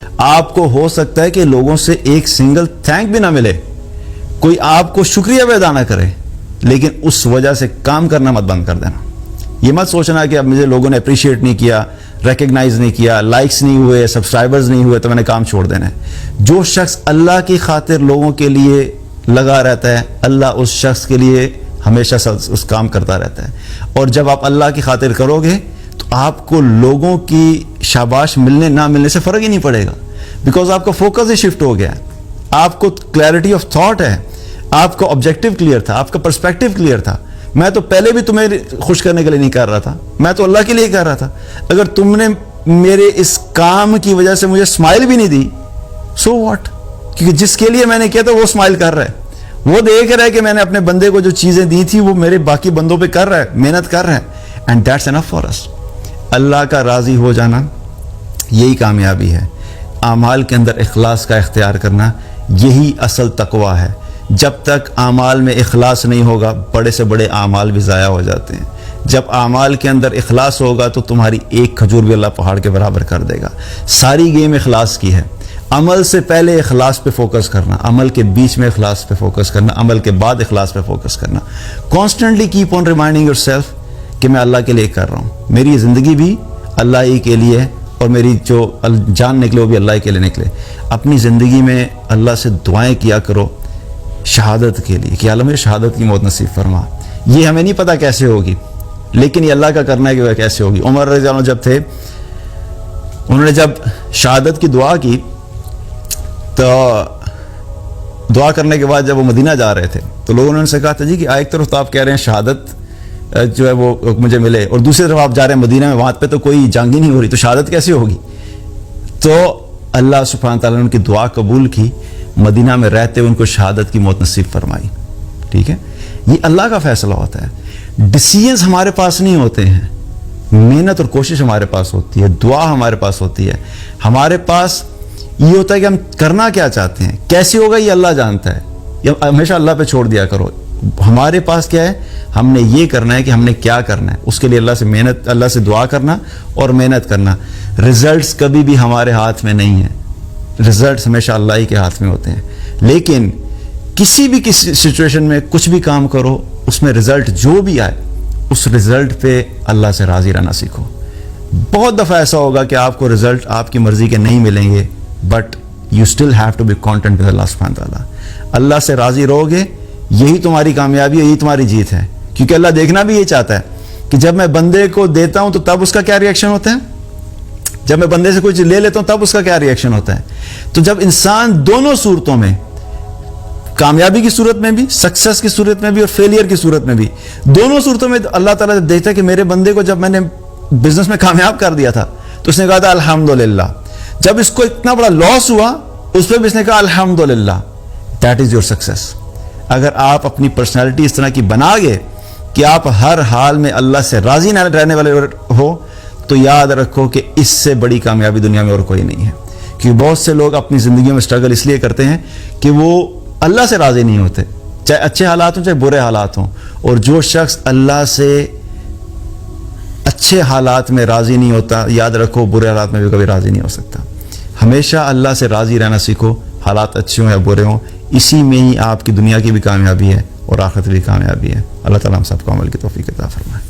آپ کو ہو سکتا ہے کہ لوگوں سے ایک سنگل تھینک بھی نہ ملے، کوئی آپ کو شکریہ بھی ادا نہ کرے، لیکن اس وجہ سے کام کرنا مت بند کر دینا۔ یہ مت سوچنا کہ اب مجھے لوگوں نے اپریشیٹ نہیں کیا، ریکگنائز نہیں کیا، لائکس نہیں ہوئے، سبسکرائبرز نہیں ہوئے تو میں نے کام چھوڑ دینا ہے۔ جو شخص اللہ کی خاطر لوگوں کے لیے لگا رہتا ہے، اللہ اس شخص کے لیے ہمیشہ اس کام کرتا رہتا ہے۔ اور جب آپ اللہ کی خاطر کرو گے تو آپ کو لوگوں کی شاباش ملنے نہ ملنے سے فرق ہی نہیں پڑے گا، بیکاز آپ کا فوکس ہی شفٹ ہو گیا ہے، آپ کو کلیئرٹی آف تھاٹ ہے، آپ کا آبجیکٹو کلیئر تھا، آپ کا پرسپیکٹو کلیئر تھا۔ میں تو پہلے بھی تمہیں خوش کرنے کے لیے نہیں کر رہا تھا، میں تو اللہ کے لیے کر رہا تھا۔ اگر تم نے میرے اس کام کی وجہ سے مجھے اسمائل بھی نہیں دی، سو واٹ، کیونکہ جس کے لیے میں نے کیا تھا وہ اسمائل کر رہا ہے، وہ دیکھ رہا ہے کہ میں نے اپنے بندے کو جو چیزیں دی تھی وہ میرے باقی بندوں پہ کر رہا ہے، محنت کر رہا ہے، اینڈ دیٹس انف فار اس۔ اللہ کا راضی ہو جانا یہی کامیابی ہے۔ اعمال کے اندر اخلاص کا اختیار کرنا یہی اصل تقویٰ ہے۔ جب تک اعمال میں اخلاص نہیں ہوگا، بڑے سے بڑے اعمال بھی ضائع ہو جاتے ہیں۔ جب اعمال کے اندر اخلاص ہوگا تو تمہاری ایک کھجور بھی اللہ پہاڑ کے برابر کر دے گا۔ ساری گیم اخلاص کی ہے۔ عمل سے پہلے اخلاص پہ فوکس کرنا، عمل کے بیچ میں اخلاص پہ فوکس کرنا، عمل کے بعد اخلاص پہ فوکس کرنا۔ Constantly keep on reminding your self کہ میں اللہ کے لیے کر رہا ہوں، میری زندگی بھی اللہ ہی کے لیے ہے، اور میری جو جان نکلے وہ بھی اللہ کے لیے نکلے۔ اپنی زندگی میں اللہ سے دعائیں کیا کرو شہادت کے لیے کہ اللہ مجھے شہادت کی موت نصیب فرما۔ یہ ہمیں نہیں پتا کیسے ہوگی، لیکن یہ اللہ کا کرنا ہے کہ وہ کیسے ہوگی۔ عمر رضی اللہ عنہ جب تھے، انہوں نے جب شہادت کی دعا کی تو دعا کرنے کے بعد جب وہ مدینہ جا رہے تھے تو لوگوں نے ان سے کہا تھا جی کہ ایک طرف تو آپ کہہ رہے ہیں شہادت جو ہے وہ مجھے ملے، اور دوسری طرف آپ جا رہے ہیں مدینہ میں، وہاں پہ تو کوئی جنگ ہی نہیں ہو رہی، تو شہادت کیسے ہوگی؟ تو اللہ سبحانہ تعالیٰ نے ان کی دعا قبول کی، مدینہ میں رہتے ہوئے ان کو شہادت کی موت نصیب فرمائی۔ ٹھیک ہے، یہ اللہ کا فیصلہ ہوتا ہے۔ ڈیسیژنز ہمارے پاس نہیں ہوتے ہیں، محنت اور کوشش ہمارے پاس ہوتی ہے، دعا ہمارے پاس ہوتی ہے۔ ہمارے پاس یہ ہوتا ہے کہ ہم کرنا کیا چاہتے ہیں، کیسے ہوگا یہ اللہ جانتا ہے، یہ ہمیشہ اللہ پہ چھوڑ دیا کرو۔ ہمارے پاس کیا ہے، ہم نے یہ کرنا ہے کہ ہم نے کیا کرنا ہے، اس کے لیے اللہ سے محنت، اللہ سے دعا کرنا اور محنت کرنا۔ ریزلٹس کبھی بھی ہمارے ہاتھ میں نہیں ہیں، ریزلٹس ہمیشہ اللہ ہی کے ہاتھ میں ہوتے ہیں۔ لیکن کسی سچویشن میں کچھ بھی کام کرو، اس میں ریزلٹ جو بھی آئے اس ریزلٹ پہ اللہ سے راضی رہنا سیکھو۔ بہت دفعہ ایسا ہوگا کہ آپ کو ریزلٹ آپ کی مرضی کے نہیں ملیں گے، but you still have to be content with اللہ سبحانہ تعالیٰ۔ اللہ سے راضی رہو گے، یہی تمہاری کامیابی ہے، یہی تمہاری جیت ہے، کیونکہ اللہ دیکھنا بھی یہ چاہتا ہے کہ جب میں بندے کو دیتا ہوں تو تب اس کا کیا ریئیکشن ہوتا ہے، جب میں بندے سے کوئی چیز لے لیتا ہوں تب اس کا کیا ریئیکشن ہوتا ہے۔ تو جب انسان دونوں صورتوں میں، کامیابی کی صورت میں بھی، سکسس کی صورت میں بھی اور فیلئر کی صورت میں بھی، دونوں صورتوں میں اللہ تعالیٰ دیکھتا ہے کہ میرے بندے کو جب میں نے بزنس میں کامیاب کر دیا تھا تو اس نے کہا تھا الحمدللہ، جب اس کو اتنا بڑا لاس ہوا اس پہ بھی اس نے کہا الحمدللہ، دیٹ از یور سکسیس۔ اگر آپ اپنی پرسنالٹی اس طرح کی بنا گئے کہ آپ ہر حال میں اللہ سے راضی نہ رہنے والے ہو، تو یاد رکھو کہ اس سے بڑی کامیابی دنیا میں اور کوئی نہیں ہے۔ کیونکہ بہت سے لوگ اپنی زندگیوں میں اسٹرگل اس لیے کرتے ہیں کہ وہ اللہ سے راضی نہیں ہوتے، چاہے اچھے حالات ہوں چاہے برے حالات ہوں۔ اور جو شخص اللہ سے اچھے حالات میں راضی نہیں ہوتا، یاد رکھو برے حالات میں بھی کبھی راضی نہیں ہو سکتا۔ ہمیشہ اللہ سے راضی رہنا سیکھو، حالات اچھے ہوں یا برے ہوں، اسی میں ہی آپ کی دنیا کی بھی کامیابی ہے اور آخرت بھی کامیابی ہے۔ اللہ تعالیٰ ہم سب کو عمل کی توفیق عطا فرمائے۔